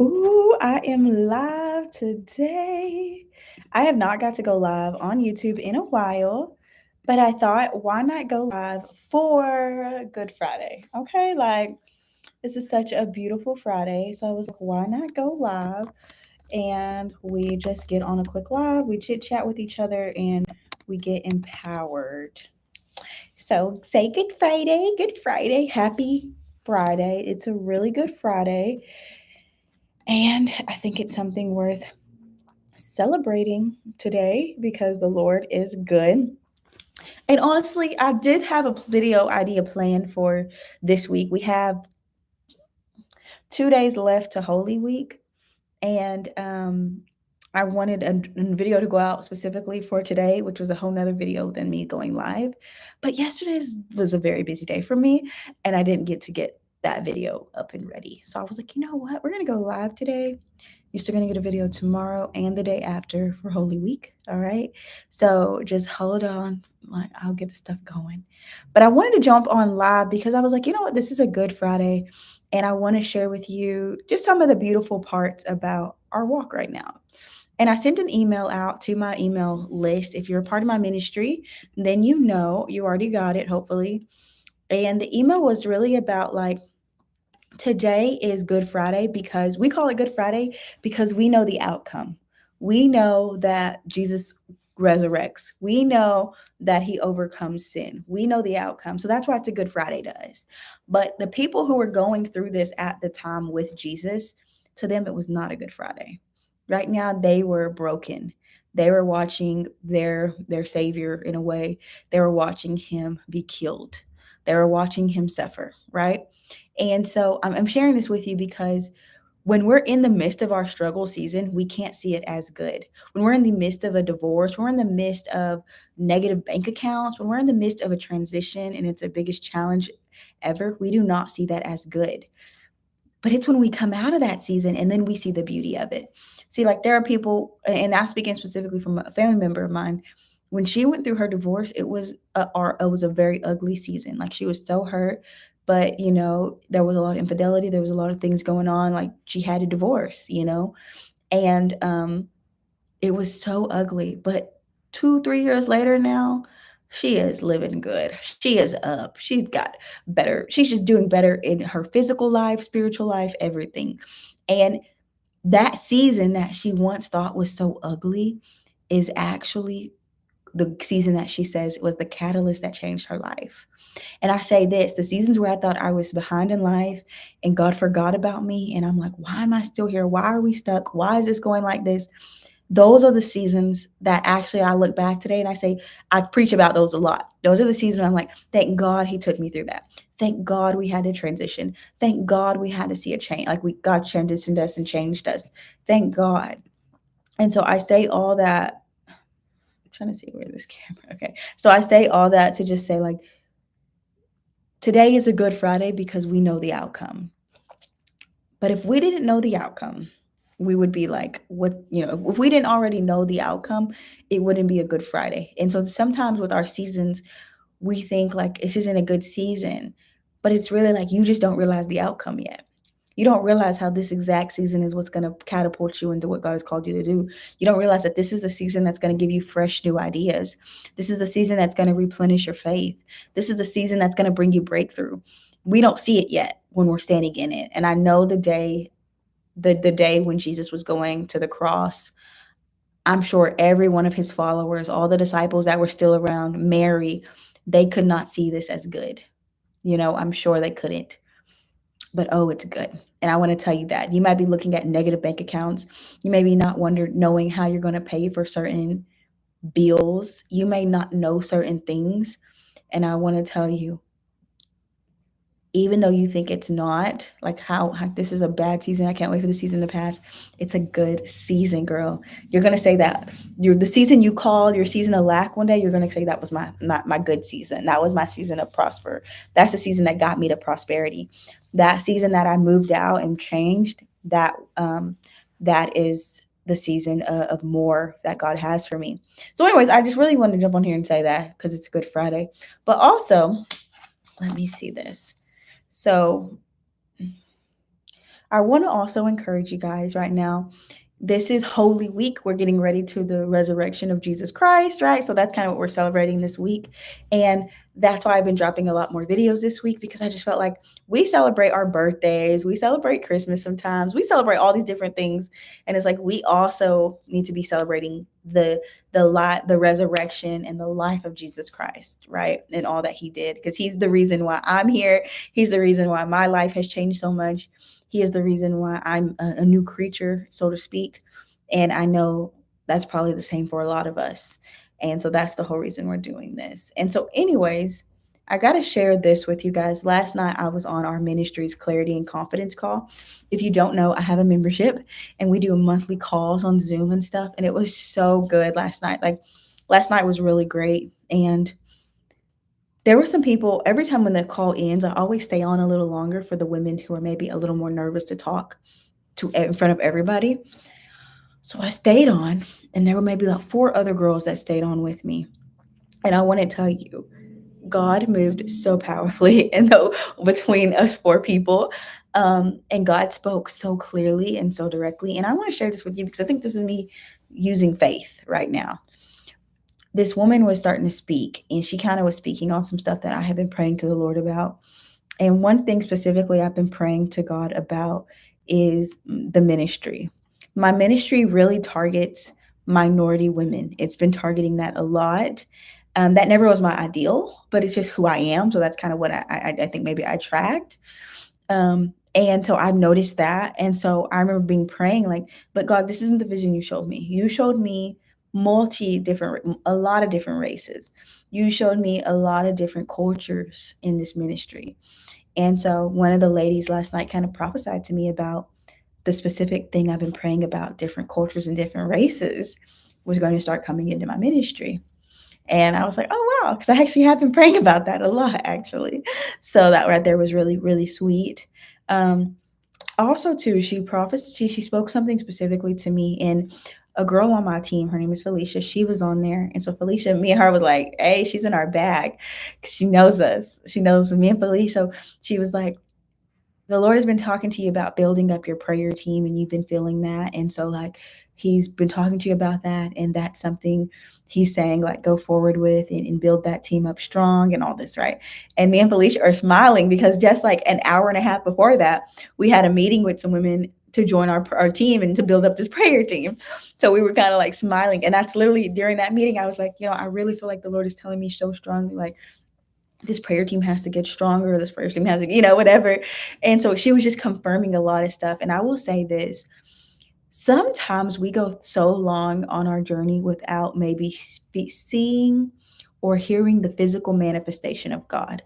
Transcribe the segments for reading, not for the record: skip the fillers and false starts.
Ooh, I am live today. I have not got to go live on YouTube in a while, but I thought, why not go live for Good Friday? Okay, like this is such a beautiful Friday. So I was like, why not go live? And we just get on a quick live, we chit chat with each other, and we get empowered. So say Good Friday, happy Friday. It's a really good Friday. And I think it's something worth celebrating today because the Lord is good. And honestly, I did have a video idea planned for this week. We have 2 days left to Holy Week, and I wanted a video to go out specifically for today, which was a whole nother video than me going live. But yesterday's was a very busy day for me, and I didn't get that video up and ready. So I was like, you know what? We're gonna go live today. You're still gonna get a video tomorrow and the day after for Holy Week. All right. So just hold on. Like I'll get the stuff going. But I wanted to jump on live because I was like, you know what? This is a good Friday. And I want to share with you just some of the beautiful parts about our walk right now. And I sent an email out to my email list. If you're a part of my ministry, then you know you already got it, hopefully. And the email was really about like, today is Good Friday because we call it Good Friday because we know the outcome. We know that Jesus resurrects. We know that he overcomes sin. We know the outcome. So that's why it's a Good Friday to us. But the people who were going through this at the time with Jesus, to them it was not a Good Friday. Right now they were broken. They were watching their savior in a way. They were watching him be killed. They were watching him suffer, right? And so I'm sharing this with you because when we're in the midst of our struggle season, we can't see it as good. When we're in the midst of a divorce, when we're in the midst of negative bank accounts, when we're in the midst of a transition and it's the biggest challenge ever, we do not see that as good. But it's when we come out of that season and then we see the beauty of it. See, like there are people, and I'm speaking specifically from a family member of mine. When she went through her divorce, it was a very ugly season. Like she was so hurt, but there was a lot of infidelity. There was a lot of things going on. Like she had a divorce, and it was so ugly. But 2, 3 years later now, she is living good. She is up. She's got better. She's just doing better in her physical life, spiritual life, everything. And that season that she once thought was so ugly is actually the season that she says was the catalyst that changed her life. And I say this, the seasons where I thought I was behind in life and God forgot about me, and I'm like, why am I still here? Why are we stuck? Why is this going like this? Those are the seasons that actually I look back today and I say, I preach about those a lot. Those are the seasons where I'm like, thank God he took me through that. Thank God we had to transition. Thank God we had to see a change. Like God transitioned us and changed us. Thank God. And so I say all that. I'm trying to see where this camera. Okay. So I say all that to just say, like, today is a good Friday because we know the outcome. But if we didn't know the outcome, we would be like, what, if we didn't already know the outcome, it wouldn't be a good Friday. And so sometimes with our seasons, we think like this isn't a good season, but it's really like you just don't realize the outcome yet. You don't realize how this exact season is what's going to catapult you into what God has called you to do. You don't realize that this is the season that's going to give you fresh new ideas. This is the season that's going to replenish your faith. This is the season that's going to bring you breakthrough. We don't see it yet when we're standing in it. And I know the day when Jesus was going to the cross, I'm sure every one of his followers, all the disciples that were still around, Mary, they could not see this as good. I'm sure they couldn't. But oh, it's good. And I want to tell you that. You might be looking at negative bank accounts. You may be not knowing how you're going to pay for certain bills. You may not know certain things. And I want to tell you, even though you think it's not like how this is a bad season, I can't wait for the season to pass. It's a good season, girl. You're gonna say that you're the season you call your season of lack one day. You're gonna say that was my good season. That was my season of prosper. That's the season that got me to prosperity. That season that I moved out and changed. That is the season of more that God has for me. So, anyways, I just really wanted to jump on here and say that because it's Good Friday, but also let me see this. So I want to also encourage you guys right now. This is Holy Week. We're getting ready to the resurrection of Jesus Christ, right? So that's kind of what we're celebrating this week. And that's why I've been dropping a lot more videos this week, because I just felt like we celebrate our birthdays, we celebrate Christmas sometimes, we celebrate all these different things. And it's like we also need to be celebrating the resurrection and the life of Jesus Christ, right? And all that he did, because he's the reason why I'm here. He's the reason why my life has changed so much. He is the reason why I'm a new creature, so to speak. And I know that's probably the same for a lot of us. And so that's the whole reason we're doing this. And so, anyways, I got to share this with you guys. Last night, I was on our ministry's Clarity and Confidence call. If you don't know, I have a membership and we do monthly calls on Zoom and stuff. And it was so good last night. Like, last night was really great. And there were some people, every time when the call ends, I always stay on a little longer for the women who are maybe a little more nervous to talk to in front of everybody. So I stayed on, and there were maybe about four other girls that stayed on with me. And I want to tell you, God moved so powerfully between us four people. And God spoke so clearly and so directly. And I want to share this with you because I think this is me using faith right now. This woman was starting to speak, and she kind of was speaking on some stuff that I have been praying to the Lord about. And one thing specifically I've been praying to God about is the ministry. My ministry really targets minority women. It's been targeting that a lot. That never was my ideal, but it's just who I am. So that's kind of what I think maybe I attract. And so I've noticed that. And so I remember being praying, like, but God, this isn't the vision you showed me. You showed me a lot of different races. You showed me a lot of different cultures in this ministry. And so one of the ladies last night kind of prophesied to me about the specific thing I've been praying about, different cultures and different races was going to start coming into my ministry. And I was like, oh, wow, because I actually have been praying about that a lot, actually. So that right there was really, really sweet. Um, Also, too, she spoke something specifically to me. And a girl on my team, her name is Felicia, she was on there. And so Felicia, me and her was like, hey, she's in our bag. She knows us. She knows me and Felicia. So she was like, the Lord has been talking to you about building up your prayer team, and you've been feeling that. And so, like, he's been talking to you about that. And that's something he's saying, like, go forward with and build that team up strong and all this, right? And me and Felicia are smiling because just like an hour and a half before that, we had a meeting with some women to join our team and to build up this prayer team. So we were kind of like smiling. And that's literally during that meeting, I was like, I really feel like the Lord is telling me so strongly, like, this prayer team has to get stronger. This prayer team has to, whatever. And so she was just confirming a lot of stuff. And I will say this, sometimes we go so long on our journey without maybe seeing or hearing the physical manifestation of God.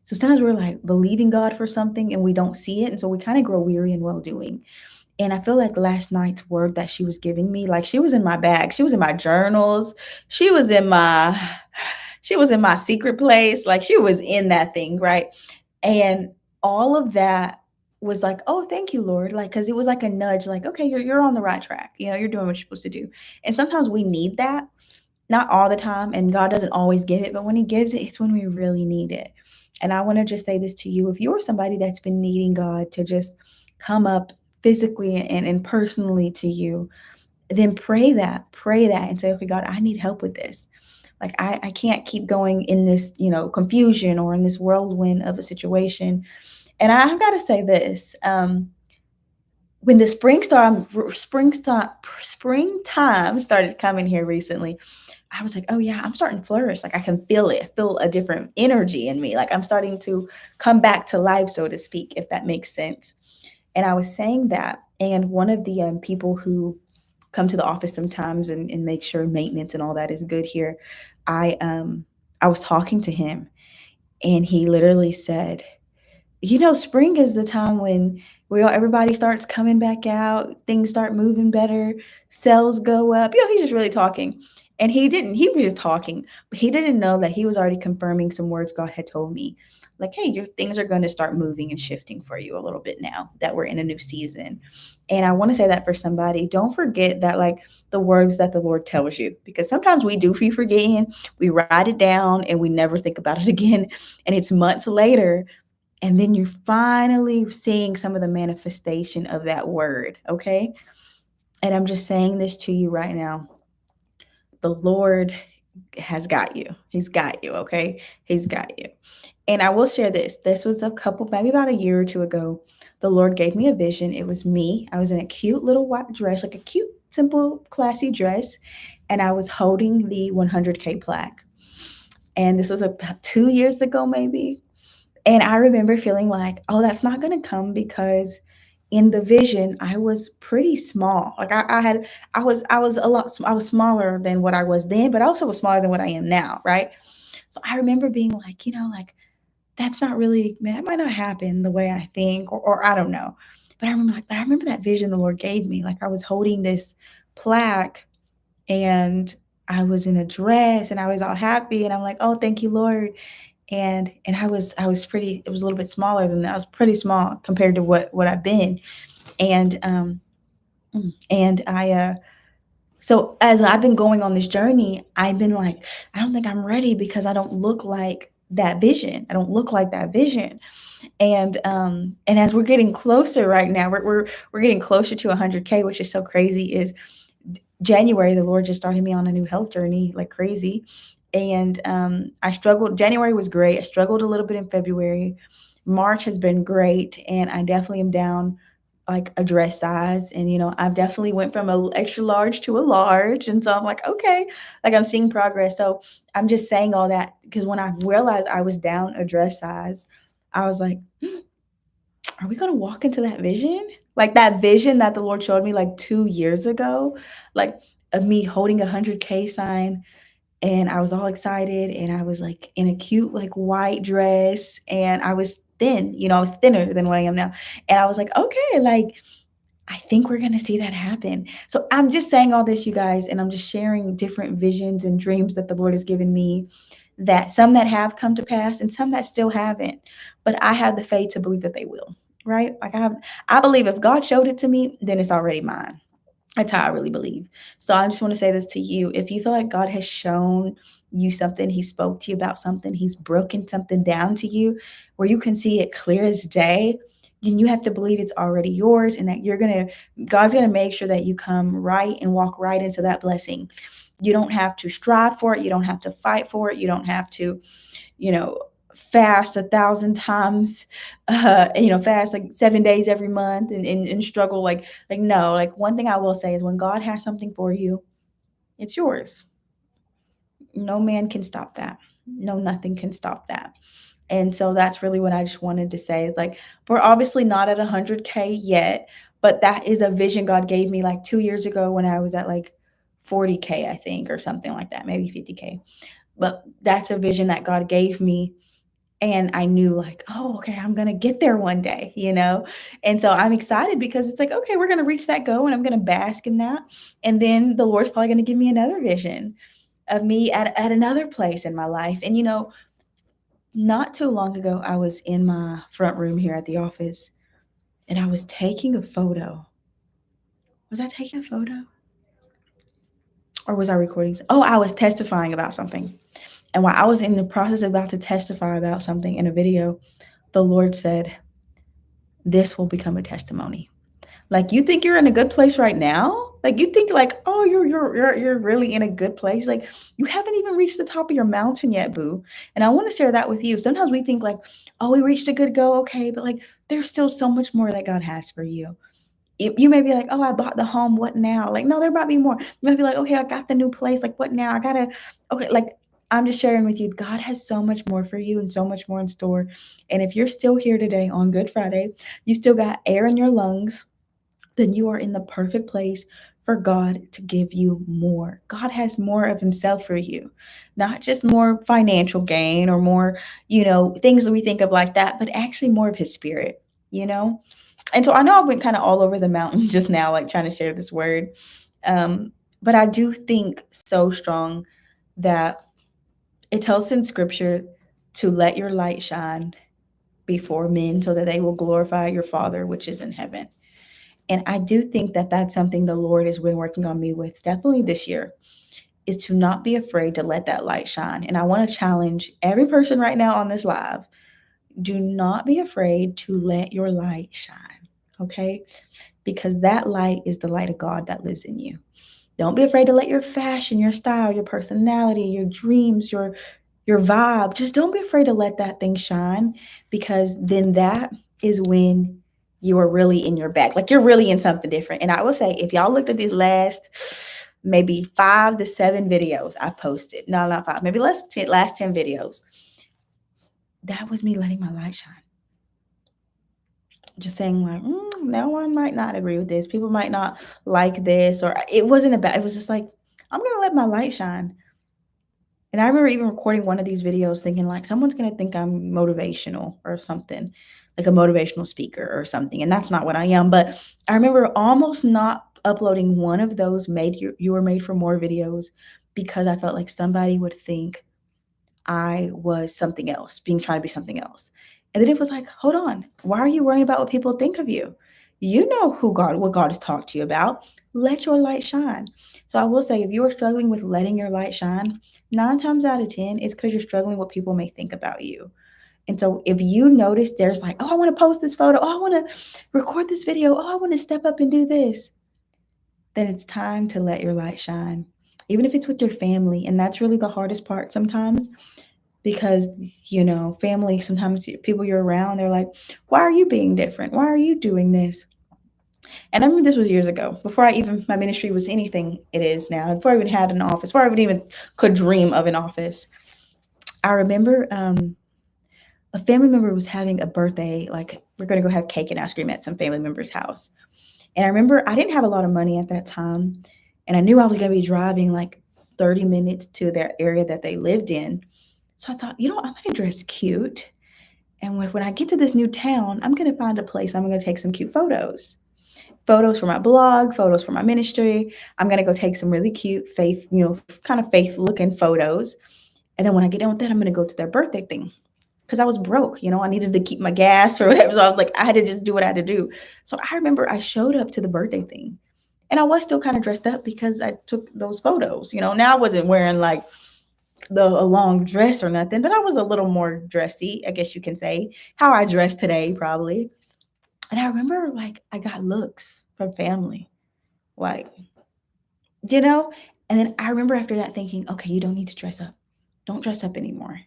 So sometimes we're like believing God for something and we don't see it. And so we kind of grow weary in well doing. And I feel like last night's word that she was giving me, like, she was in my bag. She was in my journals. She was in my she was in my secret place. Like, she was in that thing, right? And all of that was like, oh, thank you, Lord. Like, because it was like a nudge, like, okay, you're on the right track. You're doing what you're supposed to do. And sometimes we need that, not all the time, and God doesn't always give it, but when he gives it, it's when we really need it. And I want to just say this to you. If you're somebody that's been needing God to just come up physically and personally to you, then pray that and say, okay, God, I need help with this. Like, I can't keep going in this, confusion or in this whirlwind of a situation. And I've got to say this, when the springtime started coming here recently, I was like, oh yeah, I'm starting to flourish. Like, I can feel it. I feel a different energy in me. Like, I'm starting to come back to life, so to speak, if that makes sense. And I was saying that, and one of the people who come to the office sometimes and make sure maintenance and all that is good here, I was talking to him, and he literally said, spring is the time when everybody starts coming back out, things start moving better, sales go up. He's just really talking. And he was just talking, but he didn't know that he was already confirming some words God had told me. Like, hey, your things are going to start moving and shifting for you a little bit now that we're in a new season. And I want to say that for somebody, don't forget that, like, the words that the Lord tells you, because sometimes we do be forgetting, we write it down and we never think about it again. And it's months later, And then you're finally seeing some of the manifestation of that word, okay? And I'm just saying this to you right now. The Lord has got you. He's got you, okay? He's got you. And I will share this. This was a couple, maybe about a year or two ago. The Lord gave me a vision. It was me. I was in a cute little white dress, like a cute, simple, classy dress. And I was holding the 100K plaque. And this was about 2 years ago, maybe. And I remember feeling like, oh, that's not going to come because in the vision I was pretty small. Like I was a lot, I was smaller than what I was then, but I also was smaller than what I am now, right? So I remember being like, like that's not really, man, that might not happen the way I think, or I don't know. But I remember that vision the Lord gave me. Like I was holding this plaque and I was in a dress and I was all happy and I'm like, oh, thank you, Lord. And I was pretty, it was a little bit smaller than that. I was pretty small compared to what I've been. And and so as I've been going on this journey, I've been like, I don't think I'm ready because I don't look like that vision. I don't look like that vision. And as we're getting closer right now, we're getting closer to 100K, which is so crazy. Is January, the Lord just started me on a new health journey like crazy. And I struggled. January was great. I struggled a little bit in February. March has been great. And I definitely am down like a dress size. And, I've definitely went from a extra large to a large. And so I'm like, okay, like I'm seeing progress. So I'm just saying all that because when I realized I was down a dress size, I was like, are we going to walk into that vision? Like that vision that the Lord showed me like 2 years ago, like of me holding a 100K sign. And I was all excited. And I was like in a cute, like white dress. And I was thin, I was thinner than what I am now. And I was like, okay, like I think we're going to see that happen. So I'm just saying all this, you guys, and I'm just sharing different visions and dreams that the Lord has given me, that some that have come to pass and some that still haven't. But I have the faith to believe that they will, right? Like I believe if God showed it to me, then it's already mine. That's how I really believe. So I just want to say this to you. If you feel like God has shown you something, He spoke to you about something, He's broken something down to you where you can see it clear as day, then you have to believe it's already yours and that God's going to make sure that you come right and walk right into that blessing. You don't have to strive for it. You don't have to fight for it. You don't have to, you know, fast 1,000 times, fast like 7 days every month and struggle like no, like one thing I will say is when God has something for you, it's yours. No man can stop that. No, nothing can stop that. And so that's really what I just wanted to say is like, we're obviously not at 100K yet, but that is a vision God gave me like 2 years ago when I was at like 40K, I think, or something like that, maybe 50K. But that's a vision that God gave me. And I knew like, oh, okay, I'm gonna get there one day. And so I'm excited because it's like, okay, we're gonna reach that goal and I'm gonna bask in that. And then the Lord's probably gonna give me another vision of me at another place in my life. And not too long ago, I was in my front room here at the office and I was taking a photo. Was I taking a photo? Or was I recording? Oh, I was testifying about something. And while I was in the process of about to testify about something in a video, the Lord said, this will become a testimony. Like you think you're in a good place right now? Like you think like, oh, you're really in a good place. Like you haven't even reached the top of your mountain yet, boo. And I want to share that with you. Sometimes we think like, oh, we reached a good goal, okay, but like there's still so much more that God has for you. You may be like, oh, I bought the home, what now? Like, no, there might be more. You might be like, okay, I got the new place, like what now? I gotta, okay, like I'm just sharing with you, God has so much more for you and so much more in store. And if you're still here today on Good Friday, you still got air in your lungs, then you are in the perfect place for God to give you more. God has more of Himself for you, not just more financial gain or more, things that we think of like that, but actually more of His Spirit. And so I know I went kind of all over the mountain just now, like trying to share this word. But I do think so strong that it tells in scripture to let your light shine before men so that they will glorify your Father, which is in heaven. And I do think that that's something the Lord has been working on me with definitely this year, is to not be afraid to let that light shine. And I want to challenge every person right now on this live. Do not be afraid to let your light shine, okay? Because that light is the light of God that lives in you. Don't be afraid to let your fashion, your style, your personality, your dreams, your vibe, just don't be afraid to let that thing shine, because then that is when you are really in your bag. Like you're really in something different. And I will say, if y'all looked at these last maybe 5 to 7 videos I posted, no, not five, maybe last 10 videos, that was me letting my light shine. Just saying like, no one might not agree with this. People might not like this, or it wasn't about. It was just like, I'm gonna let my light shine. And I remember even recording one of these videos thinking like someone's gonna think I'm motivational or something, like a motivational speaker or something. And that's not what I am. But I remember almost not uploading one of those made you were made for more videos, because I felt like somebody would think I was something else, being trying to be something else. And then it was like, hold on, why are you worrying about what people think of you? You know what God has talked to you about. Let your light shine. So I will say, if you are struggling with letting your light shine, 9 times out of 10, it's because you're struggling with what people may think about you. And so if you notice there's like, oh, I want to post this photo, oh, I want to record this video, oh, I want to step up and do this, then it's time to let your light shine. Even if it's with your family. And that's really the hardest part sometimes, because family, sometimes people you're around, they're like, why are you being different, why are you doing this? And I remember this was years ago, before I even my ministry was anything it is now, before I even had an office, before I even could dream of an office. I remember a family member was having a birthday, like we're going to go have cake and ice cream at some family member's house. And I remember I didn't have a lot of money at that time, and I knew I was going to be driving like 30 minutes to their area that they lived in. So I thought, I'm going to dress cute. And when I get to this new town, I'm going to find a place. I'm going to take some cute photos. Photos for my blog, photos for my ministry. I'm going to go take some really cute faith, kind of faith looking photos. And then when I get done with that, I'm going to go to their birthday thing. Because I was broke, I needed to keep my gas or whatever. So I was like, I had to just do what I had to do. So I remember I showed up to the birthday thing, and I was still kind of dressed up because I took those photos. Now I wasn't wearing like a long dress or nothing, but I was a little more dressy, I guess you can say, how I dress today, probably. And I remember like I got looks from family, like, you know, and then I remember after that thinking, okay, you don't need to dress up. Don't dress up anymore,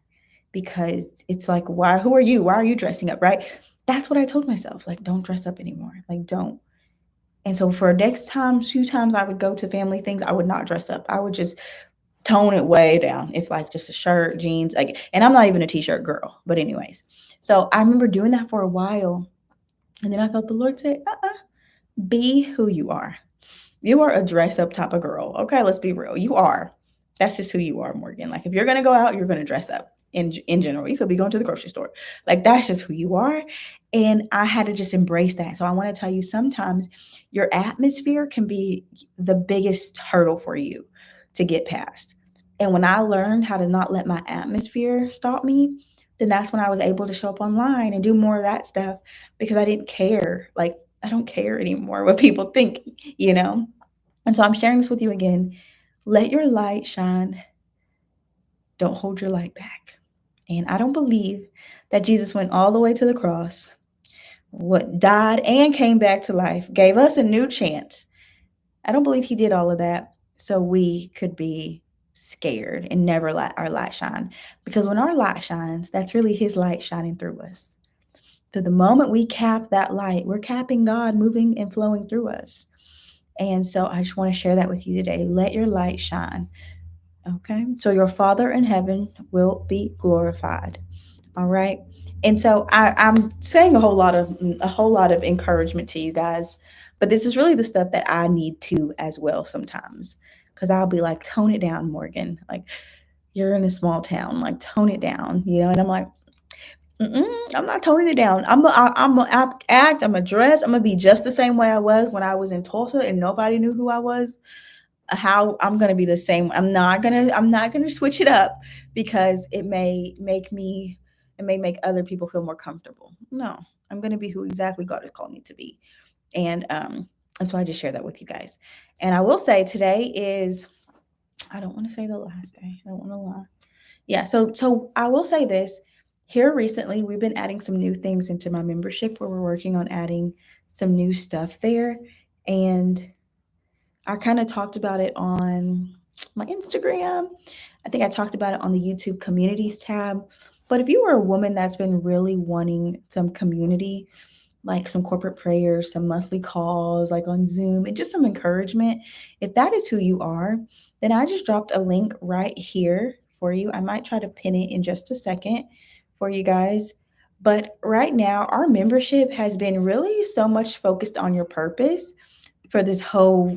because it's like, who are you? Why are you dressing up? Right. That's what I told myself. Like, don't dress up anymore. Like, don't. And so for next time, 2 times I would go to family things, I would not dress up. I would just tone it way down, if like just a shirt, jeans, like, and I'm not even a t-shirt girl, but anyways. So I remember doing that for a while, and then I felt the Lord say, be who you are. You are a dress up type of girl. Okay, let's be real. You are. That's just who you are, Morgan. Like if you're gonna go out, you're gonna dress up in general. You could be going to the grocery store. Like that's just who you are. And I had to just embrace that. So I want to tell you, sometimes your atmosphere can be the biggest hurdle for you to get past. And when I learned how to not let my atmosphere stop me, then that's when I was able to show up online and do more of that stuff, because I didn't care. Like I don't care anymore what people think, you know? And so I'm sharing this with you again. Let your light shine. Don't hold your light back. And I don't believe that Jesus went all the way to the cross, what died and came back to life, gave us a new chance. I don't believe he did all of that so we could be scared and never let our light shine. Because when our light shines, that's really his light shining through us. So the moment we cap that light, we're capping God moving and flowing through us. And so I just want to share that with you today. Let your light shine. Okay. So your Father in heaven will be glorified. All right. And so I'm saying a whole lot of encouragement to you guys, but this is really the stuff that I need to as well sometimes. Cause I'll be like, tone it down, Morgan. Like you're in a small town, like tone it down, And I'm like, I'm not toning it down. I'm a act. I'm a dress. I'm gonna be just the same way I was when I was in Tulsa and nobody knew who I was. How I'm gonna be the same. I'm not gonna switch it up because it may make other people feel more comfortable. No, I'm gonna be who exactly God has called me to be. And so I just share that with you guys. And I will say today is, I don't want to say the last day. I don't want to lie. Yeah, so I will say this. Here recently, we've been adding some new things into my membership where we're working on adding some new stuff there. And I kind of talked about it on my Instagram. I think I talked about it on the YouTube communities tab. But if you are a woman that's been really wanting some community, like some corporate prayers, some monthly calls, like on Zoom, and just some encouragement, if that is who you are, then I just dropped a link right here for you. I might try to pin it in just a second for you guys. But right now, our membership has been really so much focused on your purpose for this whole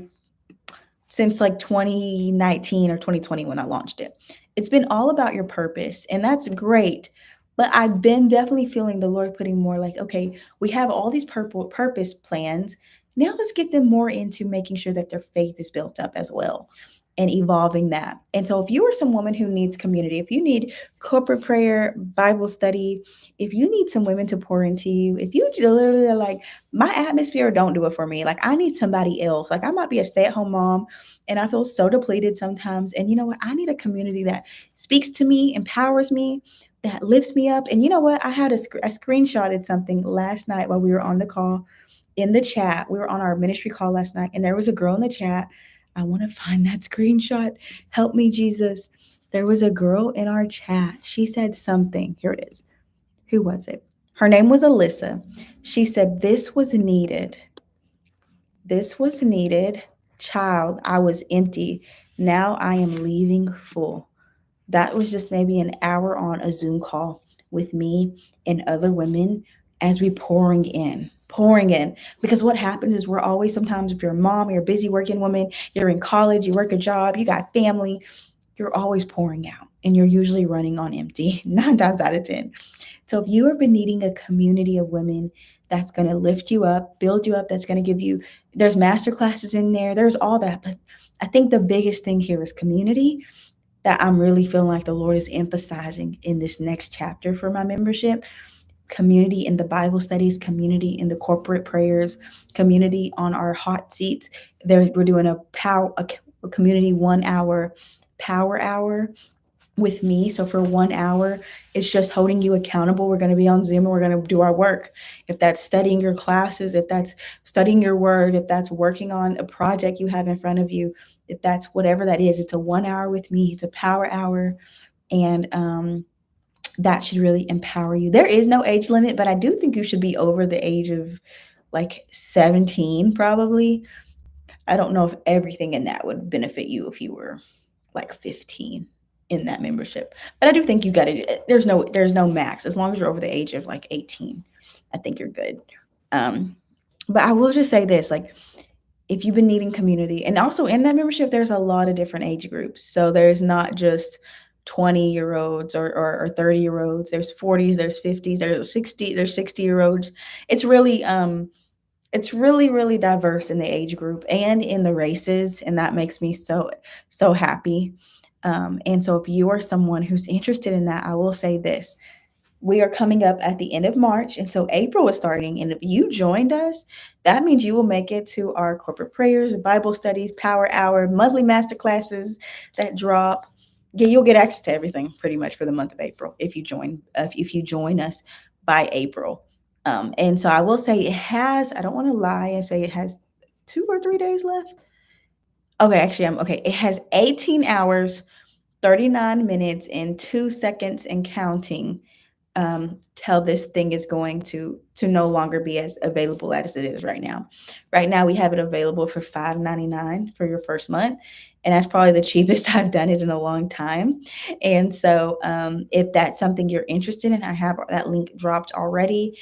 since like 2019 or 2020 when I launched it. It's been all about your purpose, and that's great. But I've been definitely feeling the Lord putting more like, okay, we have all these purpose plans. Now let's get them more into making sure that their faith is built up as well and evolving that. And so, if you are some woman who needs community, if you need corporate prayer, Bible study, if you need some women to pour into you, if you literally are like, my atmosphere don't do it for me, like I need somebody else, like I might be a stay at home mom and I feel so depleted sometimes. And you know what? I need a community that speaks to me, empowers me, that lifts me up. And you know what? I screenshotted something last night while we were on the call in the chat. We were on our ministry call last night, and there was a girl in the chat. I want to find that screenshot. Help me, Jesus. There was a girl in our chat. She said something. Here it is. Who was it? Her name was Alyssa. She said, "This was needed. This was needed. Child, I was empty. Now I am leaving full." That was just maybe an hour on a Zoom call with me and other women as we pouring in. Because what happens is we're always sometimes, if you're a mom, you're a busy working woman, you're in college, you work a job, you got family, you're always pouring out and you're usually running on empty 9 times out of 10. So if you have been needing a community of women that's going to lift you up, build you up, that's going to give you, there's master classes in there, there's all that. But I think the biggest thing here is community that I'm really feeling like the Lord is emphasizing in this next chapter for my membership. Community in the Bible studies, community in the corporate prayers, community on our hot seats. We're doing a community 1 hour power hour with me. So for 1 hour, it's just holding you accountable. We're going to be on Zoom and we're going to do our work. If that's studying your classes, if that's studying your word, if that's working on a project you have in front of you, if that's whatever that is, it's a 1 hour with me. It's a power hour. And that should really empower you. There is no age limit, but I do think you should be over the age of like 17, probably. I don't know if everything in that would benefit you if you were like 15 in that membership. But I do think you got it. There's no max. As long as you're over the age of like 18, I think you're good. Um, but I will just say this, like if you've been needing community, and also in that membership, there's a lot of different age groups. So there's not just 20-year-olds or 30-year-olds. There's 40s, there's 50s, there's 60-year-olds. It's really, really diverse in the age group and in the races, and that makes me so happy. And so if you are someone who's interested in that, I will say this: we are coming up at the end of March, and so April is starting. And if you joined us, that means you will make it to our corporate prayers, Bible studies, power hour, monthly master classes that drop. Yeah, you'll get access to everything pretty much for the month of April if you join. If you join us by April, and so I will say it has. I don't want to lie and say it has 2 or 3 days left. Okay, actually, I'm okay. It has 18 hours, 39 minutes, and 2 seconds and counting till this thing is going to no longer be as available as it is right now. Right now, we have it available for $5.99 for your first month, and that's probably the cheapest I've done it in a long time. And so, if that's something you're interested in, I have that link dropped already.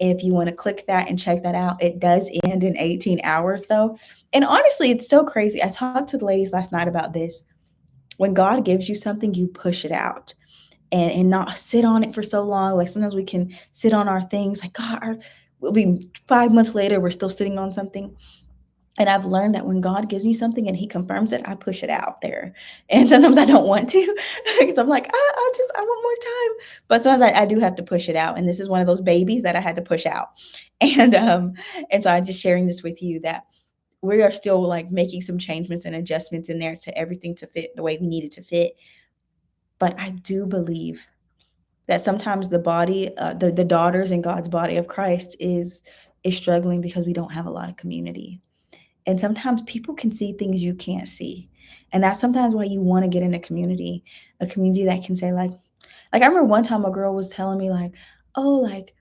If you want to click that and check that out, it does end in 18 hours though. And honestly, it's so crazy. I talked to the ladies last night about this. When God gives you something, you push it out and not sit on it for so long. Like sometimes we can sit on our things like we'll be 5 months later, we're still sitting on something. And I've learned that when God gives me something and he confirms it, I push it out there. And sometimes I don't want to because I'm like, I want more time. But sometimes I do have to push it out. And this is one of those babies that I had to push out. And so I'm just sharing this with you that we are still like making some changements and adjustments in there to everything to fit the way we need it to fit. But I do believe that sometimes the body, the daughters in God's body of Christ is struggling because we don't have a lot of community. And sometimes people can see things you can't see. And that's sometimes why you want to get in a community that can say like I remember one time a girl was telling me like, "Oh, like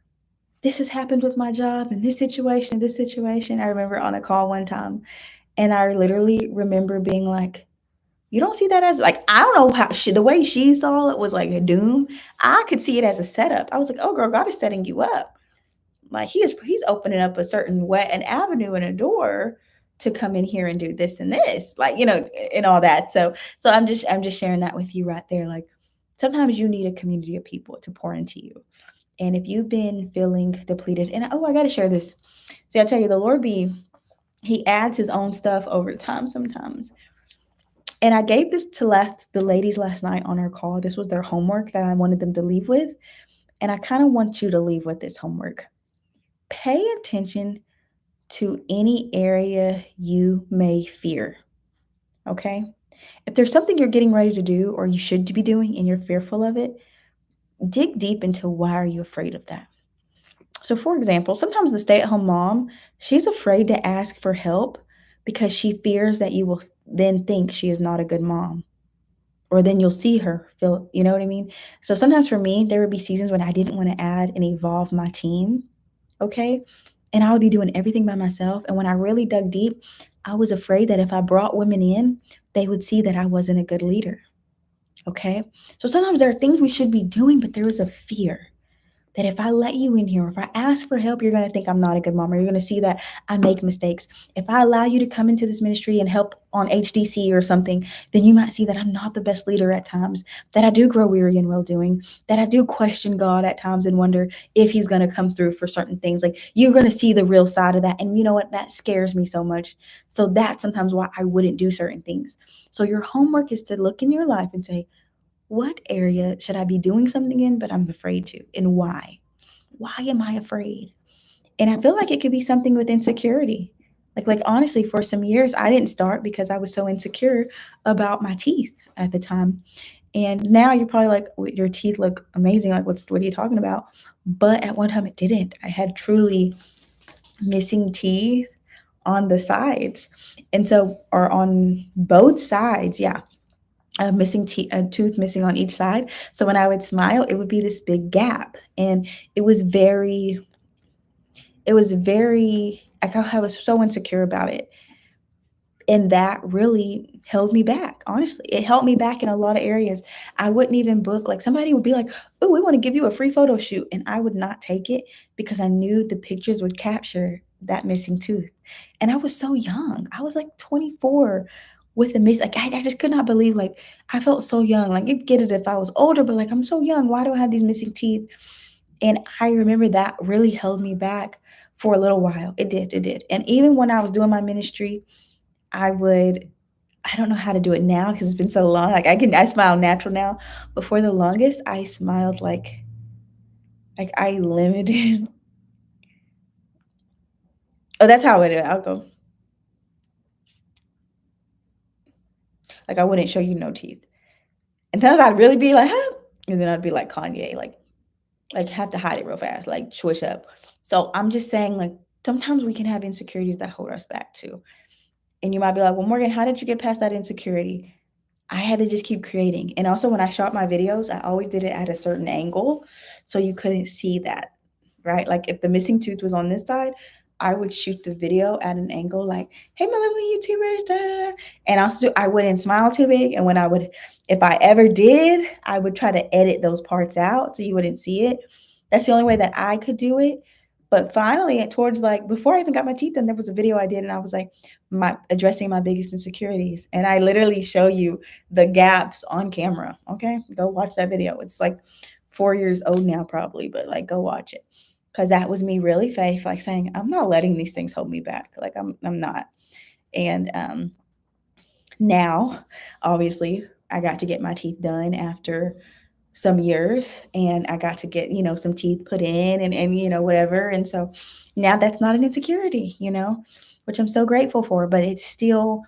this has happened with my job and this situation, this situation." I remember on a call one time, and I literally remember being like, "You don't see that as like I don't know how the way she saw it was like a doom. I could see it as a setup." I was like, "Oh, girl, God is setting you up. Like he's opening up a certain way, an avenue and a door to come in here and do this and this, like and all that." So I'm just sharing that with you right there. Like sometimes you need a community of people to pour into you, and if you've been feeling depleted, and oh, I got to share this. See, I tell you, the Lord be He adds His own stuff over time sometimes. And I gave this to the ladies last night on our call. This was their homework that I wanted them to leave with, and I kind of want you to leave with this homework. Pay attention to any area you may fear. Okay? If there's something you're getting ready to do or you should be doing and you're fearful of it, dig deep into why are you afraid of that? So for example, sometimes the stay-at-home mom, she's afraid to ask for help because she fears that you will then think she is not a good mom. Or then you'll see her feel, you know what I mean? So sometimes for me, there would be seasons when I didn't want to add and evolve my team. Okay. And I would be doing everything by myself. And when I really dug deep, I was afraid that if I brought women in, they would see that I wasn't a good leader. Okay. So sometimes there are things we should be doing, but there is a fear that if I let you in here, if I ask for help, you're going to think I'm not a good mom, or you're going to see that I make mistakes. If I allow you to come into this ministry and help on HDC or something, then you might see that I'm not the best leader at times, that I do grow weary in well doing, that I do question God at times and wonder if He's going to come through for certain things. Like you're going to see the real side of that. And you know what? That scares me so much. So that's sometimes why I wouldn't do certain things. So your homework is to look in your life and say, what area should I be doing something in, but I'm afraid to, and why? Why am I afraid? And I feel like it could be something with insecurity. Like honestly, for some years, I didn't start because I was so insecure about my teeth at the time. And now you're probably like, your teeth look amazing. Like, what are you talking about? But at one time, it didn't. I had truly missing teeth on the sides, and so or on both sides. Yeah, a tooth missing on each side. So when I would smile, it would be this big gap, and it was very, I was so insecure about it, and that really held me back. Honestly, it held me back in a lot of areas. I wouldn't even book, like somebody would be like, "Oh, we want to give you a free photo shoot," and I would not take it because I knew the pictures would capture that missing tooth. And I was so young. I was like 24 with a miss. Like I just could not believe. Like I felt so young. Like you'd get it if I was older, but like I'm so young. Why do I have these missing teeth? And I remember that really held me back for a little while. It did. It did. And even when I was doing my ministry, I would I don't know how to do it now because it's been so long. Like I smile natural now, but for the longest I smiled like I limited. Oh, that's how I do it. I'll go like I wouldn't show you no teeth. And then I'd really be like, huh? And then I'd be like Kanye, like have to hide it real fast, like swish up. So I'm just saying, like sometimes we can have insecurities that hold us back too. And you might be like, well, Morgan, how did you get past that insecurity? I had to just keep creating. And also when I shot my videos, I always did it at a certain angle so you couldn't see that, right? Like if the missing tooth was on this side, I would shoot the video at an angle like, hey, my lovely YouTubers, da, da, da. And also I wouldn't smile too big. And if I ever did, I would try to edit those parts out so you wouldn't see it. That's the only way that I could do it. But finally, towards like before I even got my teeth done, there was a video I did, and I was like, my addressing my biggest insecurities. And I literally show you the gaps on camera. Okay. Go watch that video. It's like 4 years old now, probably, but like go watch it. Cause that was me really faith, like saying, I'm not letting these things hold me back. Like I'm not. And now obviously I got to get my teeth done after some years, and I got to get, some teeth put in and whatever. And so now that's not an insecurity, which I'm so grateful for, but it's still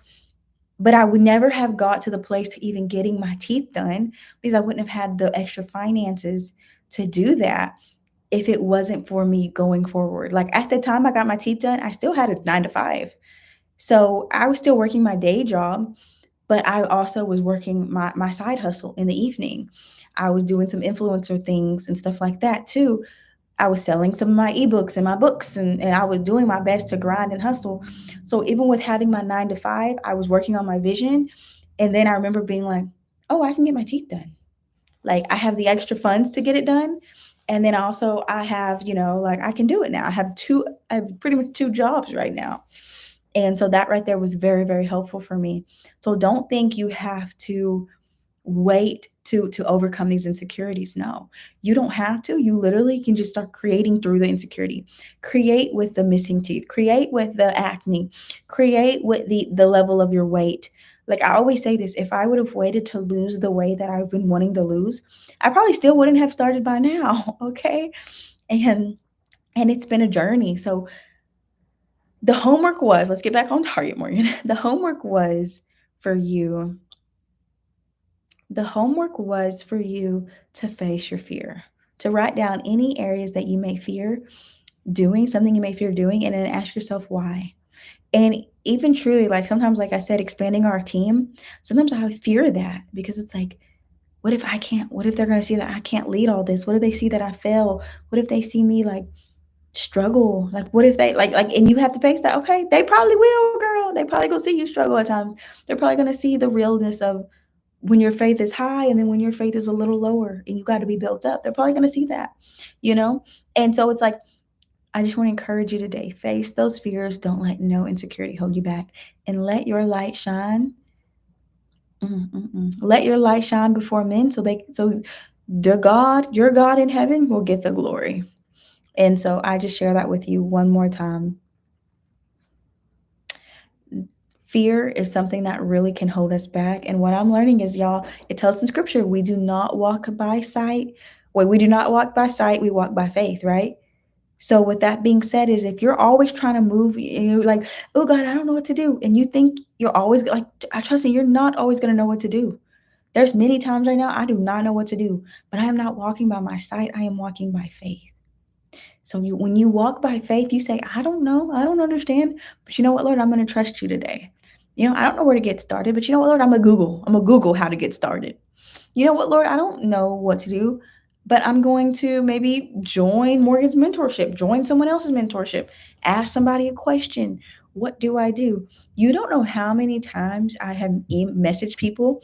but I would never have got to the place to even getting my teeth done because I wouldn't have had the extra finances to do that if it wasn't for me going forward. Like at the time I got my teeth done, I still had a 9 to 5. So I was still working my day job, but I also was working my side hustle in the evening. I was doing some influencer things and stuff like that too. I was selling some of my ebooks and my books, and I was doing my best to grind and hustle. So even with having my 9 to 5, I was working on my vision. And then I remember being like, oh, I can get my teeth done. Like I have the extra funds to get it done. And then also I have, like I can do it now. I have pretty much 2 jobs right now. And so that right there was very, very helpful for me. So don't think you have to wait to overcome these insecurities. No, you don't have to. You literally can just start creating through the insecurity. Create with the missing teeth, create with the acne, create with the level of your weight. Like I always say this, if I would have waited to lose the weight that I've been wanting to lose, I probably still wouldn't have started by now. Okay. And it's been a journey. So the homework was, let's get back on target, Morgan. The homework was for you The homework was for you to face your fear, to write down any areas that you may fear doing, something you may fear doing, and then ask yourself why. And even truly, like sometimes, like I said, expanding our team, sometimes I fear that because it's like, what if I can't? What if they're going to see that I can't lead all this? What if they see that I fail? What if they see me like struggle? Like, what if they and you have to face that? Okay, they probably will, girl. They probably gonna see you struggle at times. They're probably gonna see the realness of when your faith is high and then when your faith is a little lower and you got to be built up. They're probably going to see that, you know? And so it's like, I just want to encourage you today, face those fears. Don't let no insecurity hold you back, and let your light shine. Let your light shine before men so your God in heaven will get the glory. And so I just share that with you one more time. Fear is something that really can hold us back. And what I'm learning is, y'all, it tells in scripture, we do not walk by sight. Well, we do not walk by sight, we walk by faith, right? So with that being said, is if you're always trying to move and you're like, oh God, I don't know what to do. And you think you're always like, I trust me, you're not always gonna know what to do. There's many times right now I do not know what to do, but I am not walking by my sight, I am walking by faith. So when you walk by faith, you say, I don't know, I don't understand, but you know what, Lord, I'm going to trust you today. I don't know where to get started, but you know what, Lord, I'm going to Google how to get started. You know what, Lord, I don't know what to do, but I'm going to maybe join Morgan's mentorship, join someone else's mentorship, ask somebody a question. What do I do? You don't know how many times I have messaged people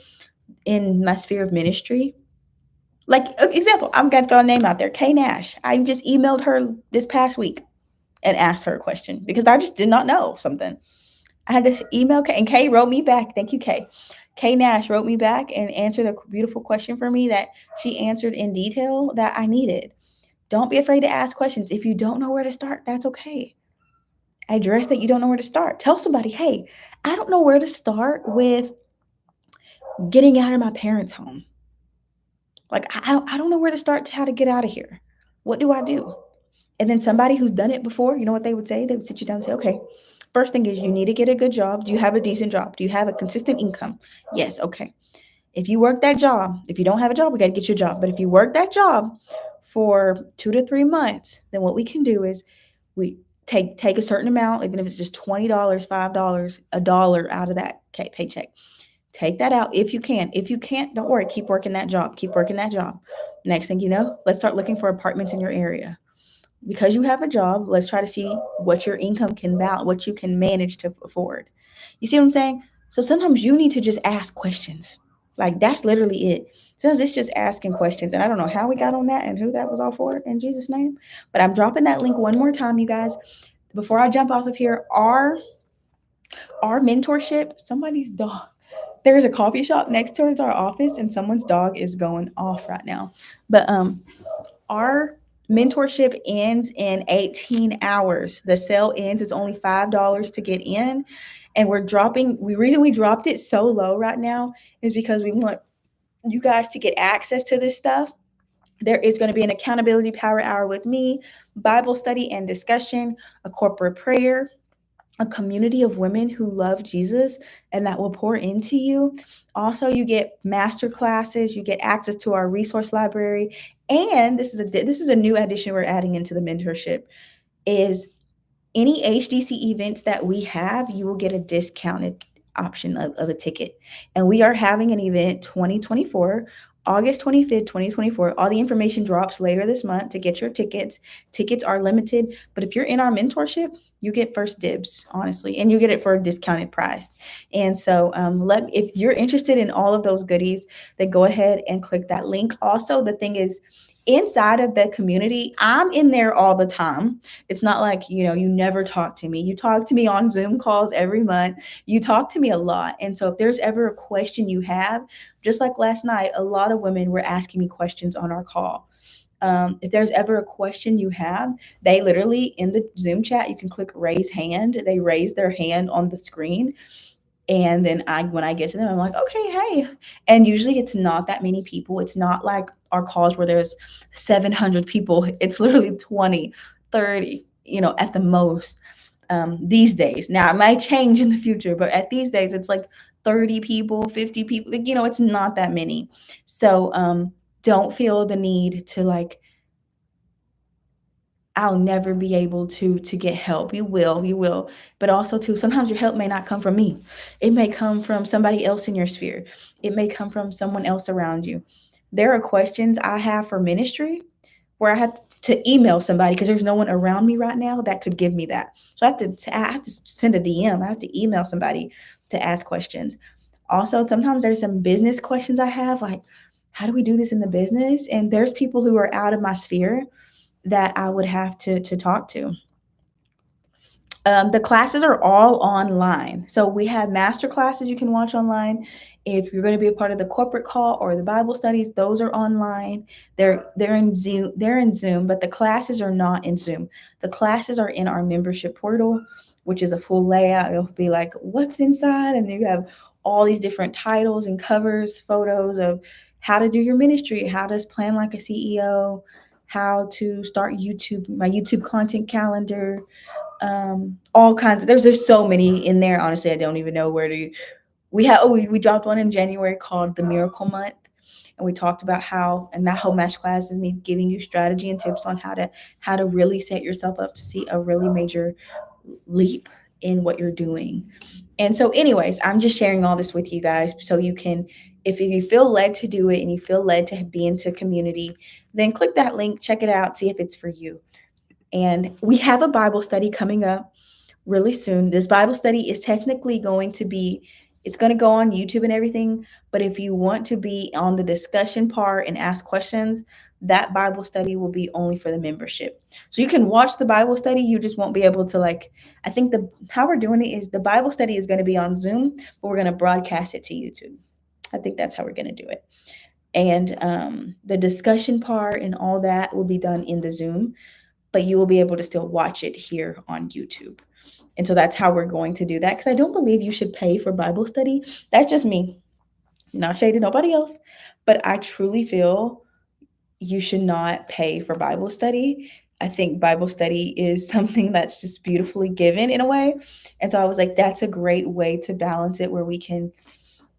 in my sphere of ministry. Like, example, I'm going to throw a name out there, Kay Nash. I just emailed her this past week and asked her a question because I just did not know something. I had to email Kay, and Kay wrote me back. Thank you, Kay. Kay Nash wrote me back and answered a beautiful question for me that she answered in detail that I needed. Don't be afraid to ask questions. If you don't know where to start, that's okay. Address that you don't know where to start. Tell somebody, hey, I don't know where to start with getting out of my parents' home. Like, I don't know where to start to how to get out of here. What do I do? And then somebody who's done it before, you know what they would say? They would sit you down and say, okay, first thing is you need to get a good job. Do you have a decent job? Do you have a consistent income? Yes. Okay. If you work that job, if you don't have a job, we got to get you a job. But if you work that job for 2 to 3 months, then what we can do is we take a certain amount, even if it's just $20, $5, a dollar out of that paycheck. Take that out if you can. If you can't, don't worry. Keep working that job. Keep working that job. Next thing you know, let's start looking for apartments in your area. Because you have a job, let's try to see what your income can balance, what you can manage to afford. You see what I'm saying? So sometimes you need to just ask questions. Like that's literally it. Sometimes it's just asking questions. And I don't know how we got on that and who that was all for in Jesus' name. But I'm dropping that link one more time, you guys. Before I jump off of here, our mentorship, somebody's dog. There's a coffee shop next to our office, and someone's dog is going off right now. But our mentorship ends in 18 hours. The sale ends. It's only $5 to get in. And reason we dropped it so low right now is because we want you guys to get access to this stuff. There is going to be an accountability power hour with me, Bible study and discussion, a corporate prayer, a community of women who love Jesus and that will pour into you. Also, you get master classes, you get access to our resource library, And this is a new addition we're adding into the mentorship is any HDC events that we have, you will get a discounted option of a ticket. And we are having an event 2024, August 25th, 2024. All the information drops later this month to get your tickets. Tickets are limited, but if you're in our mentorship, you get first dibs, honestly, and you get it for a discounted price. And so, if you're interested in all of those goodies, then go ahead and click that link. Also, the thing is, inside of the community, I'm in there all the time. It's not like, you never talk to me. You talk to me on Zoom calls every month. You talk to me a lot. And so if there's ever a question you have, just like last night, a lot of women were asking me questions on our call. If there's ever a question you have, they literally in the Zoom chat, you can click raise hand. They raise their hand on the screen. And then when I get to them, I'm like, okay, hey. And usually it's not that many people. It's not like our calls where there's 700 people. It's literally 20, 30, at the most, these days. Now it might change in the future, but at these days, it's like 30 people, 50 people. Like, it's not that many. So don't feel the need to like, I'll never be able to get help. You will. But also too, sometimes your help may not come from me. It may come from somebody else in your sphere. It may come from someone else around you. There are questions I have for ministry where I have to email somebody because there's no one around me right now that could give me that. So I have to send a DM. I have to email somebody to ask questions. Also, sometimes there's some business questions I have, like how do we do this in the business? And there's people who are out of my sphere that I would have to talk to. The classes are all online. So we have master classes you can watch online. If you're going to be a part of the corporate call or the Bible studies, those are online. They're in Zoom. They're in Zoom, but the classes are not in Zoom. The classes are in our membership portal, which is a full layout. It'll be like what's inside, and you have all these different titles and covers, photos of how to do your ministry, how to plan like a CEO, how to start my YouTube content calendar, all kinds of, there's so many in there. Honestly, I don't even know where to. We dropped one in January called the Miracle Month, and we talked about how, and that whole match class is me giving you strategy and tips on how to really set yourself up to see a really major leap in what you're doing. And so, anyways, I'm just sharing all this with you guys so you can, if you feel led to do it and you feel led to be into community, then click that link, check it out, see if it's for you. And we have a Bible study coming up really soon. This Bible study is technically going to be, it's going to go on YouTube and everything, but if you want to be on the discussion part and ask questions, that Bible study will be only for the membership. So you can watch the Bible study, you just won't be able to like, I think the how we're doing it is the Bible study is going to be on Zoom, but we're going to broadcast it to YouTube. I think that's how we're going to do it. And the discussion part and all that will be done in the Zoom, but you will be able to still watch it here on YouTube. And so that's how we're going to do that, because I don't believe you should pay for Bible study. That's just me, not shade to nobody else. But I truly feel you should not pay for Bible study. I think Bible study is something that's just beautifully given in a way. And so I was like, that's a great way to balance it where we can,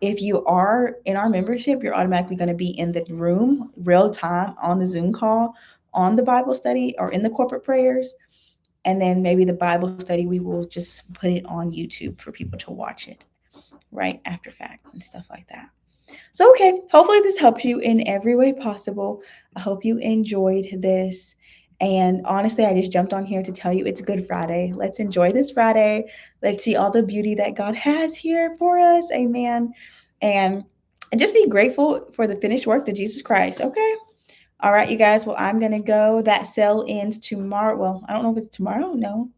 if you are in our membership, you're automatically going to be in the room real time on the Zoom call on the Bible study or in the corporate prayers. And then maybe the Bible study, we will just put it on YouTube for people to watch it right after fact and stuff like that. So, okay, hopefully this helps you in every way possible. I hope you enjoyed this. And honestly, I just jumped on here to tell you it's Good Friday. Let's enjoy this Friday. Let's see all the beauty that God has here for us. Amen. And and just be grateful for the finished work of Jesus Christ. Okay. All right, you guys. Well, I'm gonna go. That sale ends tomorrow. Well, I don't know if it's tomorrow. No.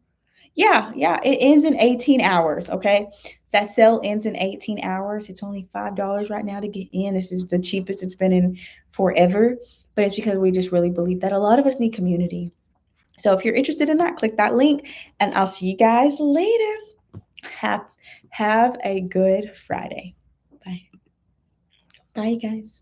Yeah. It ends in 18 hours. Okay. That sale ends in 18 hours. It's only $5 right now to get in. This is the cheapest it's been in forever. But it's because we just really believe that a lot of us need community. So if you're interested in that, click that link, and I'll see you guys later. Have have a good Friday. Bye. Bye, guys.